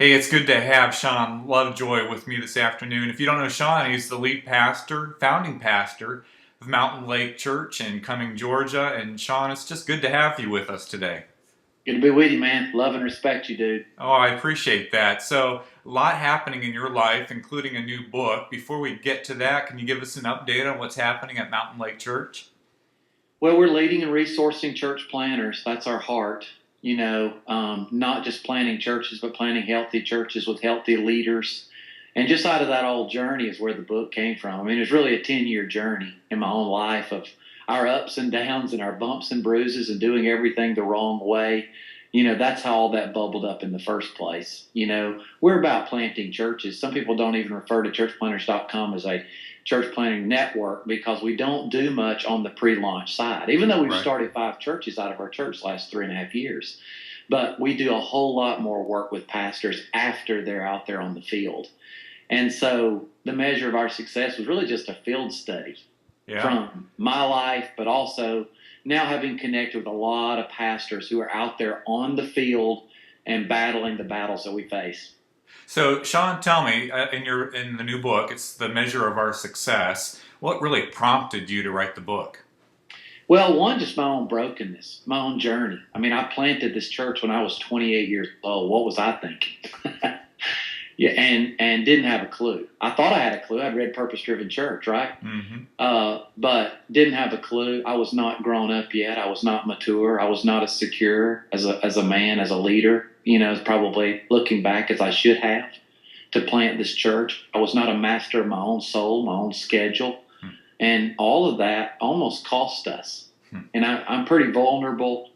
Hey, it's good to have Shawn Lovejoy with me this afternoon. If you don't know Shawn, he's the lead pastor, founding pastor of Mountain Lake Church in Cumming, Georgia. And Shawn, it's just good to have you with us today. Good to be with you, man. Love and respect you, dude. Oh, I appreciate that. So, a lot happening in your life, including a new book. Before we get to that, can you give us an update on what's happening at Mountain Lake Church? Well, we're leading and resourcing church planners. That's our heart. Not just planning churches, but planning healthy churches with healthy leaders. And just out of that old journey is where the book came from. I mean, it's really a 10-year journey in my own life of our ups and downs and our bumps and bruises and doing everything the wrong way. That's how all that bubbled up in the first place. We're about planting churches. Some people don't even refer to churchplanners.com as a church planting network because we don't do much on the pre-launch side, even though we've Right. started 5 churches out of our church last 3.5 years. But we do a whole lot more work with pastors after they're out there on the field. And so the measure of our success was really just a field study Yeah. from my life, but also now having connected with a lot of pastors who are out there on the field and battling the battles that we face. So, Shawn, tell me, in the new book, it's the measure of our success. What really prompted you to write the book? Well, one, just my own brokenness, my own journey. I mean, I planted this church when I was 28 years old. What was I thinking? Yeah, and didn't have a clue. I thought I had a clue. I'd read Purpose Driven Church, right? Mm-hmm. But didn't have a clue. I was not grown up yet. I was not mature. I was not as secure as a man, as a leader. Probably looking back as I should have to plant this church. I was not a master of my own soul, my own schedule, and all of that almost cost us. And I'm pretty vulnerable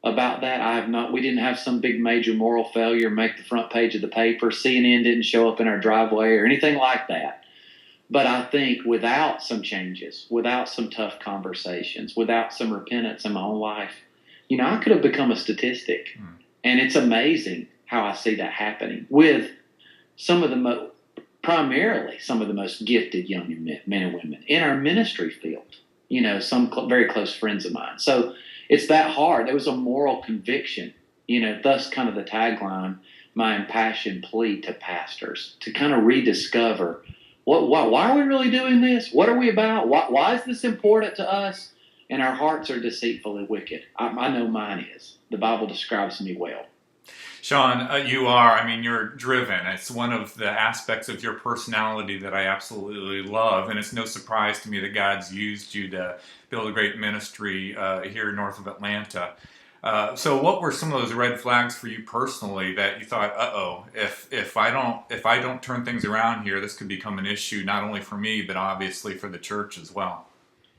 about that. We didn't have some big major moral failure make the front page of the paper. CNN didn't show up in our driveway or anything like that. But I think without some changes, without some tough conversations, without some repentance in my own life, I could have become a statistic. And it's amazing how I see that happening with primarily some of the most gifted young men and women in our ministry field, some very close friends of mine. So it's that hard. There was a moral conviction, thus kind of the tagline, my impassioned plea to pastors to kind of rediscover why are we really doing this? What are we about? Why is this important to us? And our hearts are deceitfully wicked. I know mine is. The Bible describes me well. Shawn, you're driven. It's one of the aspects of your personality that I absolutely love, and it's no surprise to me that God's used you to build a great ministry here north of Atlanta. So, what were some of those red flags for you personally that you thought, if I don't turn things around here, this could become an issue not only for me but obviously for the church as well?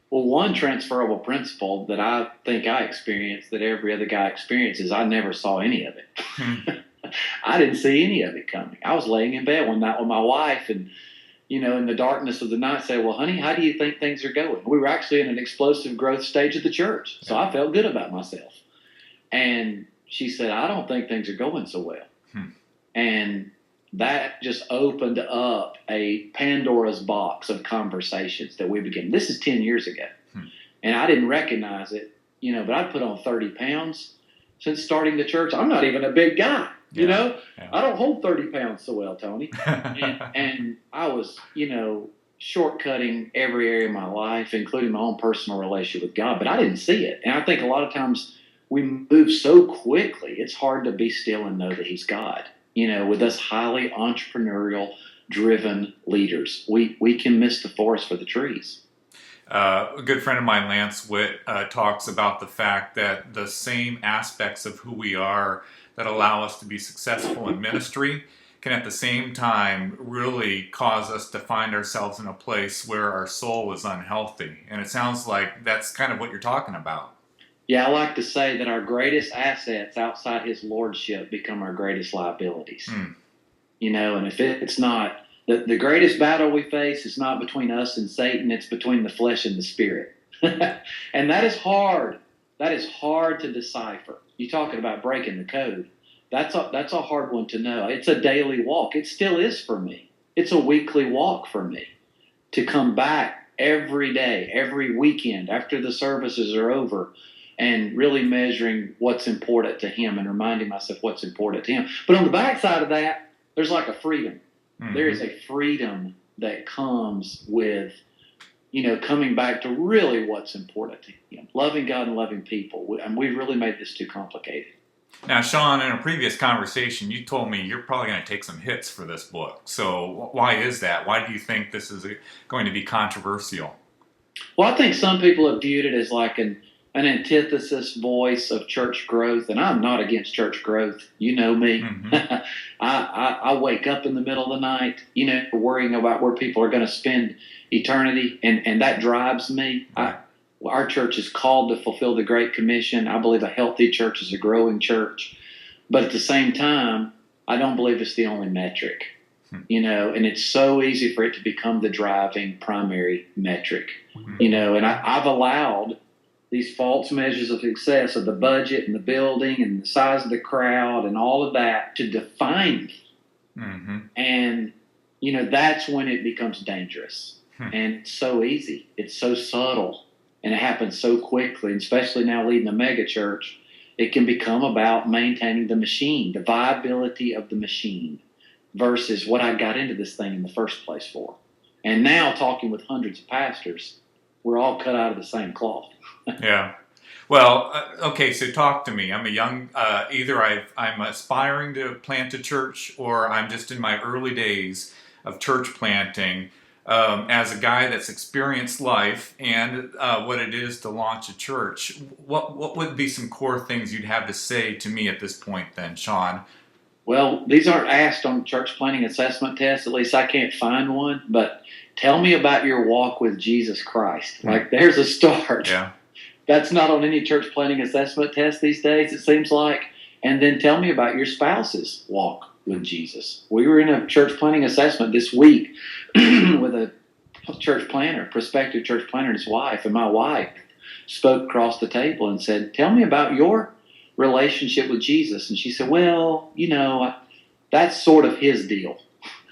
Well, one transferable principle that I think I experienced that every other guy experiences, I never saw any of it. I didn't see any of it coming. I was laying in bed one night with my wife and, in the darkness of the night say, well, honey, how do you think things are going? We were actually in an explosive growth stage of the church. So I felt good about myself. And she said, I don't think things are going so well. And that just opened up a Pandora's box of conversations that we began. This is 10 years ago. And I didn't recognize it, but I put on 30 pounds since starting the church. I'm not even a big guy, Yeah. I don't hold 30 pounds so well, Tony. and I was, shortcutting every area of my life, including my own personal relationship with God, but I didn't see it. And I think a lot of times we move so quickly, it's hard to be still and know that He's God. With us highly entrepreneurial driven leaders, we can miss the forest for the trees. A good friend of mine, Lance Witt, talks about the fact that the same aspects of who we are that allow us to be successful in ministry can at the same time really cause us to find ourselves in a place where our soul is unhealthy. And it sounds like that's kind of what you're talking about. Yeah, I like to say that our greatest assets outside His lordship become our greatest liabilities. And if it's not, the greatest battle we face is not between us and Satan, it's between the flesh and the spirit. And that is hard. That is hard to decipher. You're talking about breaking the code. That's a hard one to know. It's a daily walk. It still is for me. It's a weekly walk for me to come back every day, every weekend after the services are over and really measuring what's important to Him and reminding myself what's important to Him. But on the backside of that, there's like a freedom. Mm-hmm. There is a freedom that comes with, coming back to really what's important to him, loving God and loving people. And we've really made this too complicated. Now, Shawn, in a previous conversation, you told me you're probably going to take some hits for this book. So why is that? Why do you think this is going to be controversial? Well, I think some people have viewed it as like an antithesis voice of church growth, and I'm not against church growth. You know me. Mm-hmm. I wake up in the middle of the night, worrying about where people are going to spend eternity, and that drives me. Right. Our church is called to fulfill the Great Commission. I believe a healthy church is a growing church. But at the same time, I don't believe it's the only metric, and it's so easy for it to become the driving primary metric, and I've allowed these false measures of success of the budget and the building and the size of the crowd and all of that to define me. Mm-hmm. And, that's when it becomes dangerous. And it's so easy. It's so subtle. And it happens so quickly, and especially now leading a mega church, it can become about maintaining the machine, the viability of the machine versus what I got into this thing in the first place for. And now talking with hundreds of pastors, we're all cut out of the same cloth. Yeah. Well, okay, so talk to me. I'm a young, either I'm aspiring to plant a church or I'm just in my early days of church planting. As a guy that's experienced life and what it is to launch a church, what would be some core things you'd have to say to me at this point then, Shawn? Well, these aren't asked on church planting assessment tests. At least I can't find one. But tell me about your walk with Jesus Christ. Like, there's a start. Yeah. That's not on any church planting assessment test these days, it seems like. And then tell me about your spouse's walk with Jesus. We were in a church planting assessment this week with a church planner, prospective church planner and his wife. And my wife spoke across the table and said, tell me about your relationship with Jesus. And she said, well, that's sort of his deal.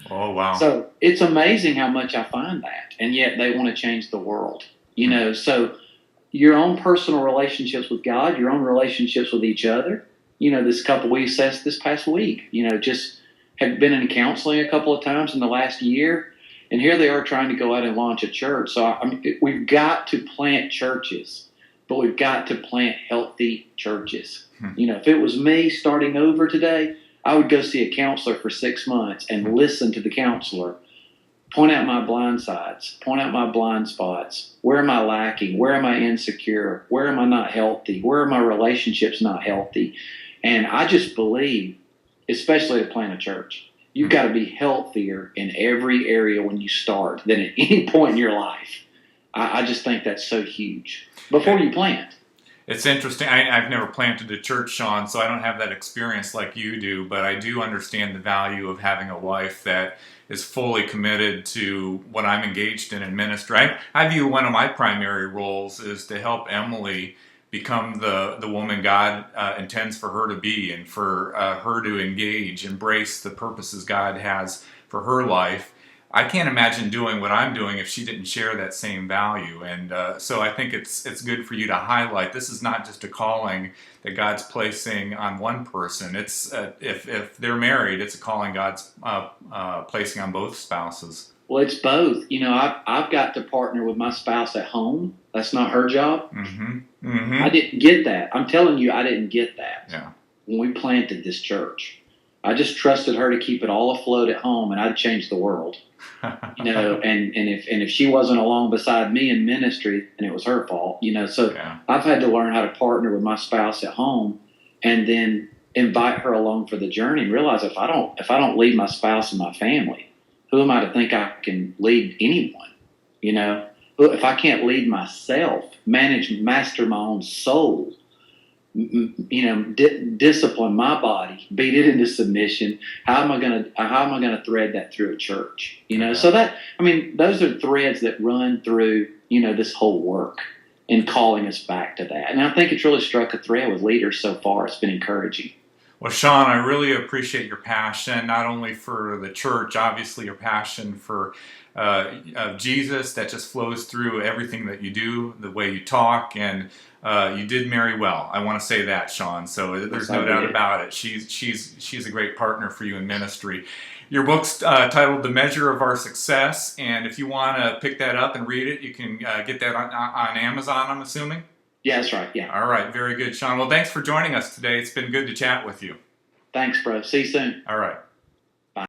Oh, wow. So it's amazing how much I find that. And yet they want to change the world, So your own personal relationships with God, your own relationships with each other. This couple we assessed this past week, just had been in counseling a couple of times in the last year. And here they are trying to go out and launch a church. So we've got to plant churches, but we've got to plant healthy churches. If it was me starting over today, I would go see a counselor for 6 months and listen to the counselor, point out my blind sides, point out my blind spots. Where am I lacking? Where am I insecure? Where am I not healthy? Where are my relationships not healthy? And I just believe, especially to plant a church, you've got to be healthier in every area when you start than at any point in your life. I just think that's so huge before you plant. It's interesting. I've never planted a church, Shawn, so I don't have that experience like you do, but I do understand the value of having a wife that is fully committed to what I'm engaged in ministry. I view one of my primary roles is to help Emily become the woman God intends for her to be, and for her to embrace the purposes God has for her life. I can't imagine doing what I'm doing if she didn't share that same value. And so I think it's good for you to highlight this is not just a calling that God's placing on one person. It's if they're married, it's a calling God's placing on both spouses. Well, it's both. I've got to partner with my spouse at home. That's not her job. Mm-hmm. Mm-hmm. I didn't get that. I'm telling you, I didn't get that. Yeah. When we planted this church, I just trusted her to keep it all afloat at home, and I'd change the world. And if she wasn't along beside me in ministry, then it was her fault. So yeah. I've had to learn how to partner with my spouse at home, and then invite her along for the journey. And realize if I don't lead my spouse and my family, who am I to think I can lead anyone? If I can't lead myself, master my own soul, discipline my body, beat it into submission. How am I gonna thread that through a church? So those are threads that run through this whole work and calling us back to that. And I think it's really struck a thread with leaders so far. It's been encouraging. Well, Shawn, I really appreciate your passion, not only for the church, obviously your passion for Jesus that just flows through everything that you do, the way you talk, and You did marry well. I want to say that, Shawn. So there's no doubt about it. She's a great partner for you in ministry. Your book's titled "The Measure of Our Success," and if you want to pick that up and read it, you can get that on Amazon, I'm assuming. Yeah, that's right. Yeah. All right, very good, Shawn. Well, thanks for joining us today. It's been good to chat with you. Thanks, bro. See you soon. All right.